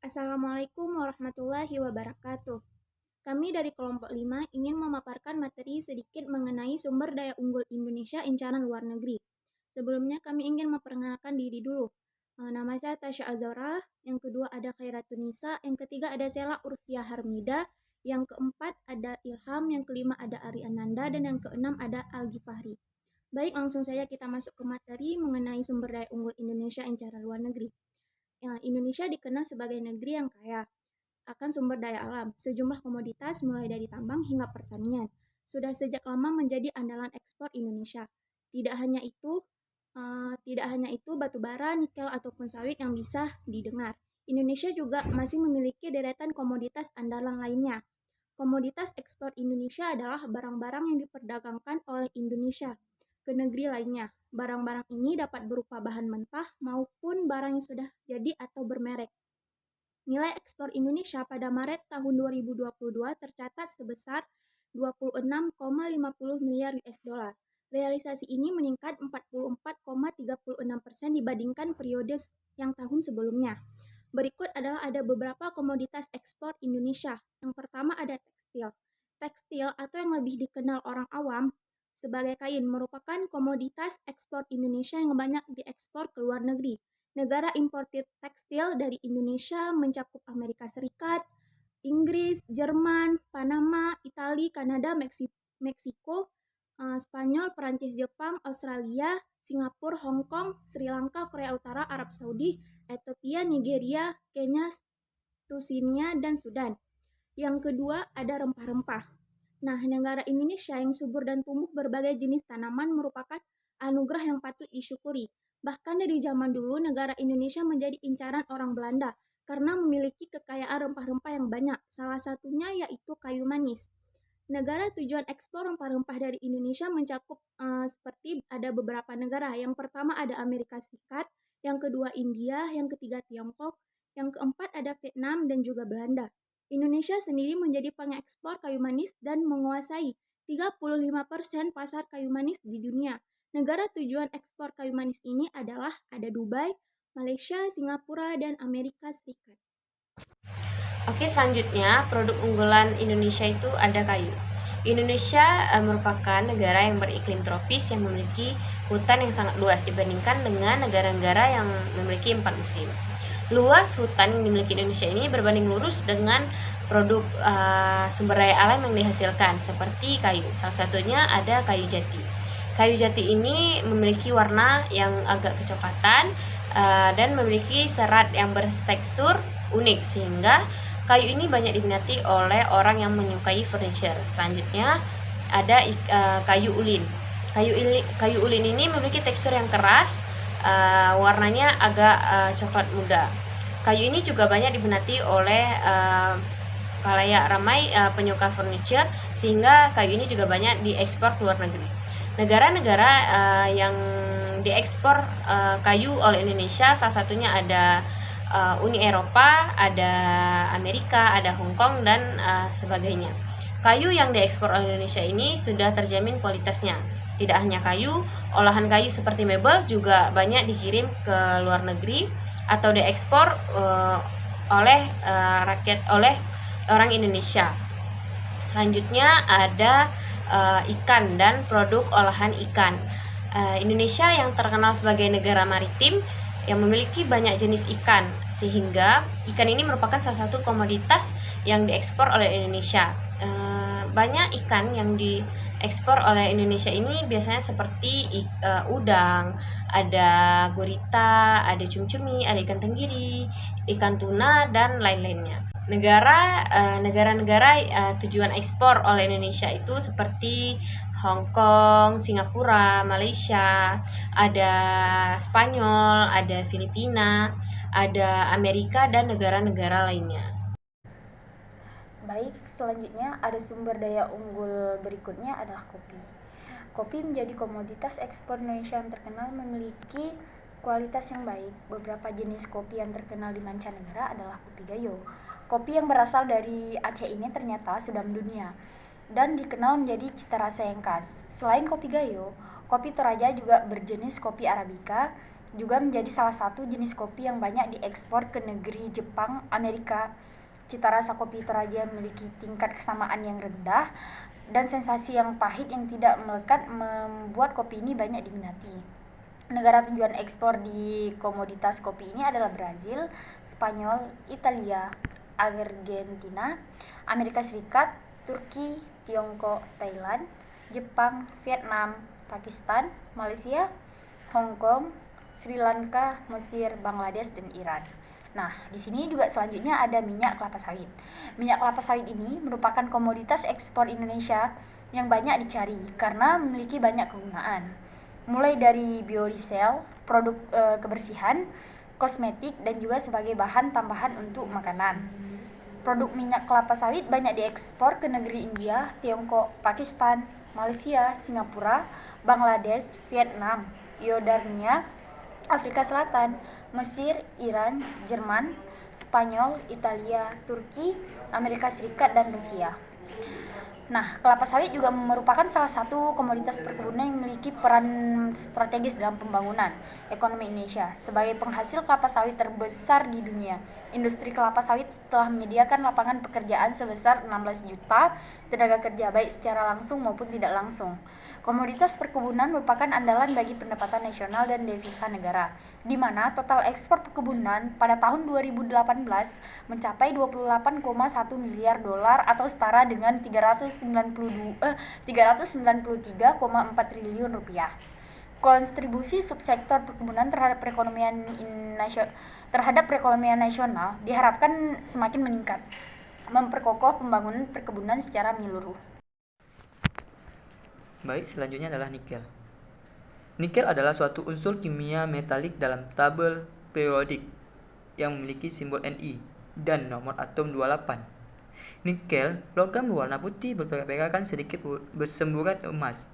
Assalamualaikum warahmatullahi wabarakatuh. Kami dari kelompok 5 ingin memaparkan materi sedikit mengenai sumber daya unggul Indonesia incaran luar negeri. Sebelumnya kami ingin memperkenalkan diri dulu. Nama saya Tasya Azora, yang kedua ada Khairatun yang ketiga ada Sela Urfia Harmida, yang keempat ada Ilham, yang kelima ada Ari Ananda, dan yang keenam ada Algi Fahri. Baik, langsung saja kita masuk ke materi mengenai sumber daya unggul Indonesia incaran luar negeri. Indonesia dikenal sebagai negeri yang kaya akan sumber daya alam, sejumlah komoditas mulai dari tambang hingga pertanian. Sudah sejak lama menjadi andalan ekspor Indonesia. Tidak hanya itu, batu bara, nikel ataupun sawit yang bisa didengar. Indonesia juga masih memiliki deretan komoditas andalan lainnya. Komoditas ekspor Indonesia adalah barang-barang yang diperdagangkan oleh Indonesia ke negeri lainnya. Barang-barang ini dapat berupa bahan mentah maupun barang yang sudah jadi atau bermerek. Nilai ekspor Indonesia pada Maret tahun 2022 tercatat sebesar 26,50 miliar US dollar. Realisasi ini meningkat 44,36% dibandingkan periode yang tahun sebelumnya. Berikut adalah ada beberapa komoditas ekspor Indonesia. Yang pertama ada tekstil. Tekstil atau yang lebih dikenal orang awam sebagai kain merupakan komoditas ekspor Indonesia yang banyak diekspor ke luar negeri. Negara importir tekstil dari Indonesia mencakup Amerika Serikat, Inggris, Jerman, Panama, Italia, Kanada, Meksiko, Spanyol, Perancis, Jepang, Australia, Singapura, Hong Kong, Sri Lanka, Korea Utara, Arab Saudi, Ethiopia, Nigeria, Kenya, Tunisia, dan Sudan. Yang kedua ada rempah-rempah. Nah, negara Indonesia yang subur dan tumbuh berbagai jenis tanaman merupakan anugerah yang patut disyukuri. Bahkan dari zaman dulu, negara Indonesia menjadi incaran orang Belanda karena memiliki kekayaan rempah-rempah yang banyak. Salah satunya yaitu kayu manis. Negara tujuan ekspor rempah-rempah dari Indonesia mencakup seperti ada beberapa negara. Yang pertama ada Amerika Serikat, yang kedua India, yang ketiga Tiongkok, yang keempat ada Vietnam dan juga Belanda. Indonesia sendiri menjadi pengekspor kayu manis dan menguasai 35% pasar kayu manis di dunia. Negara tujuan ekspor kayu manis ini adalah ada Dubai, Malaysia, Singapura, dan Amerika Serikat. Oke, selanjutnya produk unggulan Indonesia itu ada kayu. Indonesia merupakan negara yang beriklim tropis yang memiliki hutan yang sangat luas dibandingkan dengan negara-negara yang memiliki 4 musim. Luas hutan yang dimiliki Indonesia ini berbanding lurus dengan produk sumber daya alam yang dihasilkan seperti kayu. Salah satunya ada kayu jati. Kayu jati ini memiliki warna yang agak kecoklatan dan memiliki serat yang bertekstur unik sehingga kayu ini banyak diminati oleh orang yang menyukai furniture. Selanjutnya ada kayu ulin. Kayu ulin ini memiliki tekstur yang keras, warnanya agak coklat muda. Kayu ini juga banyak diminati oleh khalayak ramai penyuka furniture sehingga kayu ini juga banyak diekspor ke luar negeri. Negara-negara yang diekspor kayu oleh Indonesia salah satunya ada Uni Eropa, ada Amerika, ada Hong Kong, dan sebagainya. Kayu yang diekspor oleh Indonesia ini sudah terjamin kualitasnya. Tidak hanya kayu, olahan kayu seperti mebel juga banyak dikirim ke luar negeri atau diekspor oleh orang Indonesia. Selanjutnya ada ikan dan produk olahan ikan. Indonesia yang terkenal sebagai negara maritim yang memiliki banyak jenis ikan, sehingga ikan ini merupakan salah satu komoditas yang diekspor oleh Indonesia. Banyak ikan yang diekspor oleh Indonesia ini biasanya seperti udang, ada gurita, ada cumi-cumi, ada ikan tenggiri, ikan tuna, dan lain-lainnya. Negara-negara tujuan ekspor oleh Indonesia itu seperti Hong Kong, Singapura, Malaysia, ada Spanyol, ada Filipina, ada Amerika, dan negara-negara lainnya. Baik, selanjutnya ada sumber daya unggul berikutnya adalah kopi. Kopi menjadi komoditas ekspor Indonesia yang terkenal memiliki kualitas yang baik. Beberapa jenis kopi yang terkenal di mancanegara adalah kopi gayo. Kopi yang berasal dari Aceh ini ternyata sudah mendunia dan dikenal menjadi cita rasa yang khas. Selain kopi gayo, kopi Toraja juga berjenis kopi Arabica juga menjadi salah satu jenis kopi yang banyak diekspor ke negeri Jepang, Amerika. Cita rasa kopi Toraja memiliki tingkat kesamaan yang rendah dan sensasi yang pahit yang tidak melekat membuat kopi ini banyak diminati. Negara tujuan ekspor di komoditas kopi ini adalah Brazil, Spanyol, Italia, Argentina, Amerika Serikat, Turki, Tiongkok, Thailand, Jepang, Vietnam, Pakistan, Malaysia, Hong Kong, Sri Lanka, Mesir, Bangladesh, dan Iran. Nah, di sini juga selanjutnya ada minyak kelapa sawit. Minyak kelapa sawit ini merupakan komoditas ekspor Indonesia yang banyak dicari karena memiliki banyak kegunaan. Mulai dari biodiesel, produk kebersihan, kosmetik, dan juga sebagai bahan tambahan untuk makanan. Produk minyak kelapa sawit banyak diekspor ke negeri India, Tiongkok, Pakistan, Malaysia, Singapura, Bangladesh, Vietnam, Yordania, Afrika Selatan, Mesir, Iran, Jerman, Spanyol, Italia, Turki, Amerika Serikat, dan Rusia. Nah, kelapa sawit juga merupakan salah satu komoditas perkebunan yang memiliki peran strategis dalam pembangunan ekonomi Indonesia. Sebagai penghasil kelapa sawit terbesar di dunia, industri kelapa sawit telah menyediakan lapangan pekerjaan sebesar 16 juta tenaga kerja baik secara langsung maupun tidak langsung. Komoditas perkebunan merupakan andalan bagi pendapatan nasional dan devisa negara, di mana total ekspor perkebunan pada tahun 2018 mencapai 28,1 miliar dolar atau setara dengan 393,4 triliun rupiah. Kontribusi subsektor perkebunan terhadap perekonomian nasional diharapkan semakin meningkat, memperkokoh pembangunan perkebunan secara menyeluruh. Baik, selanjutnya adalah nikel. Nikel adalah suatu unsur kimia metalik dalam tabel periodik yang memiliki simbol Ni dan nomor atom 28. Nikel, logam berwarna putih berperak-perakan sedikit bersemburat emas.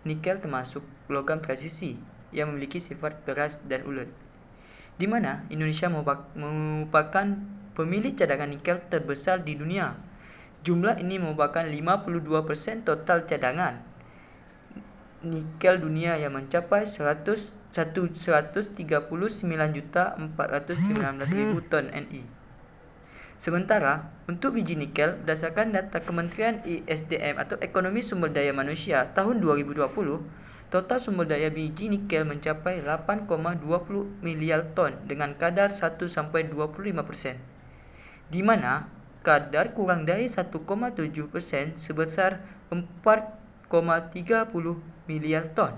Nikel termasuk logam transisi yang memiliki sifat keras dan ulet, di mana Indonesia merupakan pemilik cadangan nikel terbesar di dunia. Jumlah ini merupakan 52% total cadangan nikel dunia yang mencapai 139.419.000 ton Ni. Sementara, untuk biji nikel, berdasarkan data Kementerian ISDM atau Ekonomi Sumber Daya Manusia tahun 2020, total sumber daya biji nikel mencapai 8,20 miliar ton dengan kadar 1-25%, di mana kadar kurang dari 1,7% sebesar 4,30 miliar ton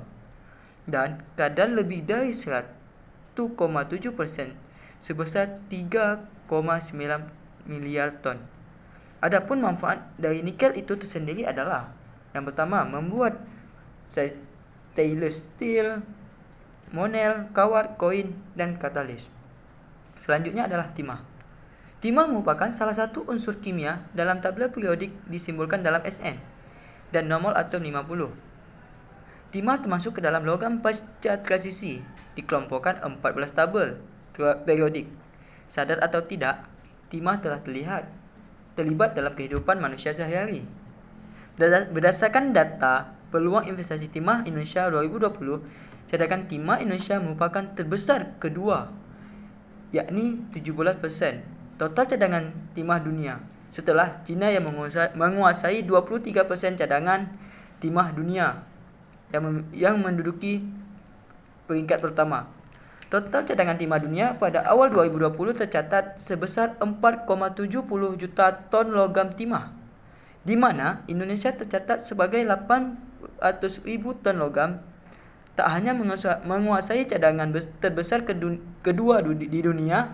dan kadar lebih dari 1,7% sebesar 3,9 miliar ton. Adapun manfaat dari nikel itu tersendiri adalah yang pertama, membuat stainless steel, monel, kawat, koin, dan katalis. Selanjutnya adalah timah. Timah merupakan salah satu unsur kimia dalam tabel periodik disimbolkan dalam Sn dan nomor atom 50. Timah termasuk ke dalam logam pasca transisi, dikelompokkan 14 tabel periodik. Sadar atau tidak, timah telah terlibat dalam kehidupan manusia sehari-hari. Berdasarkan data peluang investasi timah Indonesia 2020, cadangan timah Indonesia merupakan terbesar kedua, yakni 17% total cadangan timah dunia, setelah China yang menguasai 23% cadangan timah dunia yang menduduki peringkat pertama. Total cadangan timah dunia pada awal 2020 tercatat sebesar 4,70 juta ton logam timah, di mana Indonesia tercatat sebagai 800.000 ton logam. Tak hanya menguasai cadangan terbesar kedua di dunia,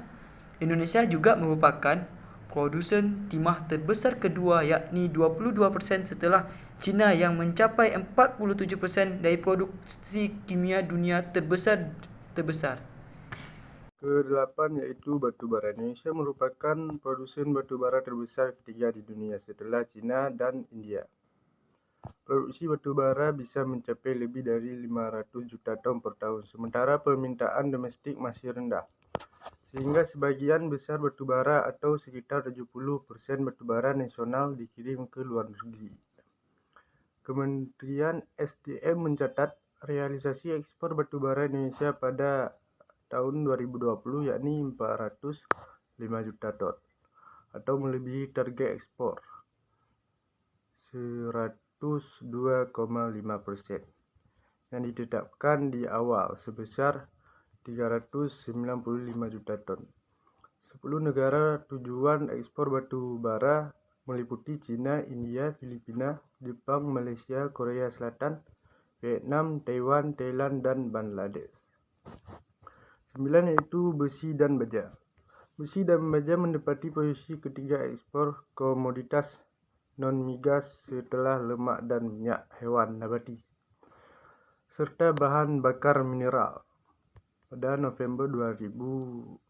Indonesia juga merupakan produsen timah terbesar kedua, yakni 22% setelah China yang mencapai 47% dari produksi kimia dunia terbesar. Kedelapan yaitu batubara. Indonesia merupakan produsen batubara terbesar ketiga di dunia setelah China dan India. Produksi batubara bisa mencapai lebih dari 500 juta ton per tahun, sementara permintaan domestik masih rendah, sehingga sebagian besar batubara atau sekitar 70% batubara nasional dikirim ke luar negeri. Kementerian SDM mencatat realisasi ekspor batubara Indonesia pada tahun 2020 yakni 405 juta ton atau melebihi target ekspor 102,5% yang ditetapkan di awal sebesar 395 juta ton. 10 negara tujuan ekspor batu bara meliputi China, India, Filipina, Jepang, Malaysia, Korea Selatan, Vietnam, Taiwan, Thailand, dan Bangladesh. 9 yaitu besi dan baja. Besi dan baja menempati posisi ketiga ekspor komoditas non-migas setelah lemak dan minyak hewan nabati serta bahan bakar mineral. Pada November 2021,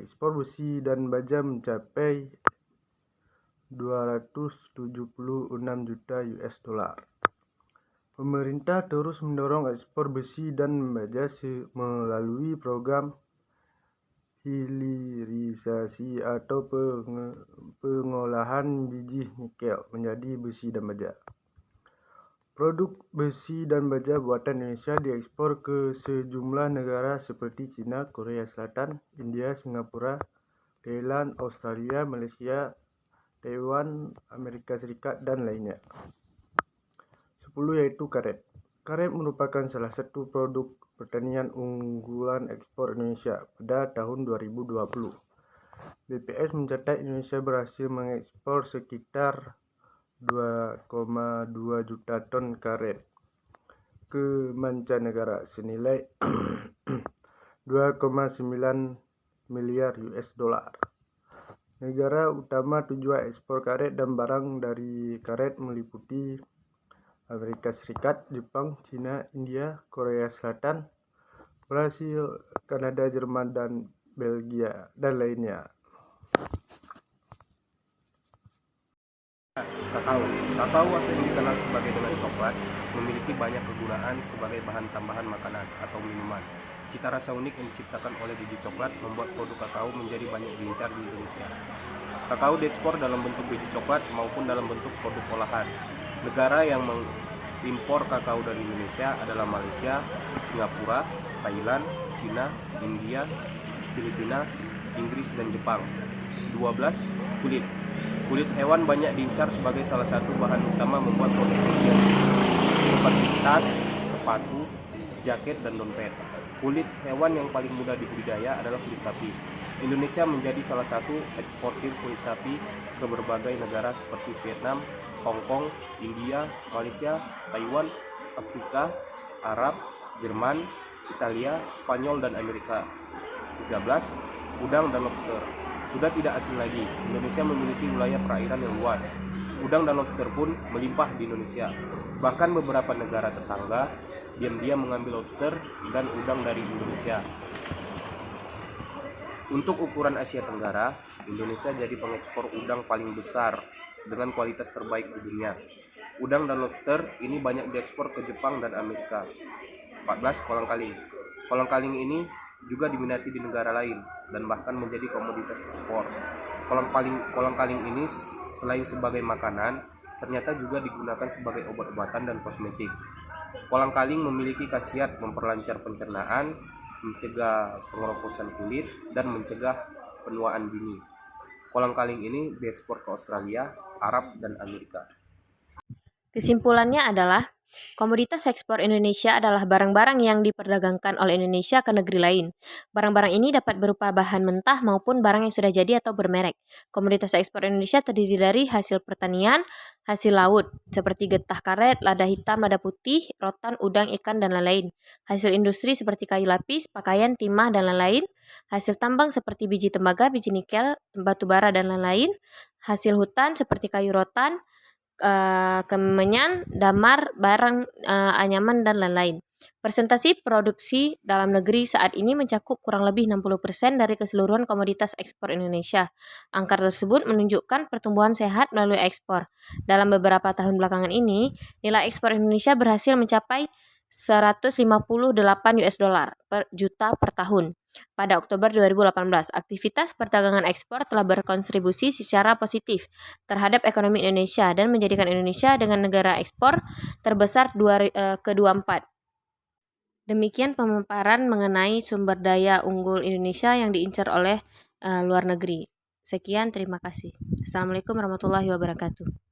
ekspor besi dan baja mencapai 276 juta US dollar. Pemerintah terus mendorong ekspor besi dan baja melalui program hilirisasi atau pengolahan biji nikel menjadi besi dan baja. Produk besi dan baja buatan Indonesia diekspor ke sejumlah negara seperti China, Korea Selatan, India, Singapura, Thailand, Australia, Malaysia, Taiwan, Amerika Serikat, dan lainnya. 10 yaitu karet. Karet merupakan salah satu produk pertanian unggulan ekspor Indonesia pada tahun 2020. BPS mencatat Indonesia berhasil mengekspor sekitar 2,2 juta ton karet ke mancanegara senilai 2,9 miliar US dollar. Negara utama tujuan ekspor karet dan barang dari karet meliputi Amerika Serikat, Jepang, China, India, Korea Selatan, Brasil, Kanada, Jerman, dan Belgia, dan lainnya. Kakao atau yang dikenal sebagai dengan coklat memiliki banyak kegunaan sebagai bahan tambahan makanan atau minuman. Cita rasa unik yang diciptakan oleh biji coklat membuat produk kakao menjadi banyak diincar di Indonesia. Kakao diekspor dalam bentuk biji coklat maupun dalam bentuk produk olahan. Negara yang mengimpor kakao dari Indonesia adalah Malaysia, Singapura, Thailand, China, India, Filipina, Inggris, dan Jepang. 12. Kulit hewan banyak diincar sebagai salah satu bahan utama membuat produk fashion seperti tas, sepatu, jaket, dan dompet. Kulit hewan yang paling mudah dibudidaya adalah kulit sapi. Indonesia menjadi salah satu eksportir kulit sapi ke berbagai negara seperti Vietnam, Hong Kong, India, Malaysia, Taiwan, Afrika, Arab, Jerman, Italia, Spanyol, dan Amerika. 13. Udang dan lobster. Sudah tidak asing lagi, Indonesia memiliki wilayah perairan yang luas. Udang dan lobster pun melimpah di Indonesia. Bahkan beberapa negara tetangga diam-diam mengambil lobster dan udang dari Indonesia. Untuk ukuran Asia Tenggara, Indonesia jadi pengekspor udang paling besar dengan kualitas terbaik di dunia. Udang dan lobster ini banyak diekspor ke Jepang dan Amerika. 14. Kolang-kaling. Kolang-kaling ini juga diminati di negara lain dan bahkan menjadi komoditas ekspor. Kolang-kaling ini selain sebagai makanan, ternyata juga digunakan sebagai obat-obatan dan kosmetik. Kolang-kaling memiliki khasiat memperlancar pencernaan, mencegah pengeroposan kulit, dan mencegah penuaan dini. Kolang-kaling ini diekspor ke Australia, Arab, dan Amerika. Kesimpulannya adalah, komoditas ekspor Indonesia adalah barang-barang yang diperdagangkan oleh Indonesia ke negeri lain. Barang-barang ini dapat berupa bahan mentah maupun barang yang sudah jadi atau bermerek. Komoditas ekspor Indonesia terdiri dari hasil pertanian, hasil laut, seperti getah karet, lada hitam, lada putih, rotan, udang, ikan, dan lain-lain. Hasil industri seperti kayu lapis, pakaian, timah, dan lain-lain. Hasil tambang seperti biji tembaga, biji nikel, batu bara, dan lain-lain. Hasil hutan seperti kayu rotan, kemenyan, damar, barang anyaman, dan lain-lain. Presentasi produksi dalam negeri saat ini mencakup kurang lebih 60% dari keseluruhan komoditas ekspor Indonesia. Angka tersebut menunjukkan pertumbuhan sehat melalui ekspor. Dalam beberapa tahun belakangan ini, nilai ekspor Indonesia berhasil mencapai 158 US dollar per juta per tahun. Pada Oktober 2018, aktivitas perdagangan ekspor telah berkontribusi secara positif terhadap ekonomi Indonesia dan menjadikan Indonesia dengan negara ekspor terbesar ke-24 Demikian pemaparan mengenai sumber daya unggul Indonesia yang diincar oleh luar negeri. Sekian, terima kasih. Assalamualaikum warahmatullahi wabarakatuh.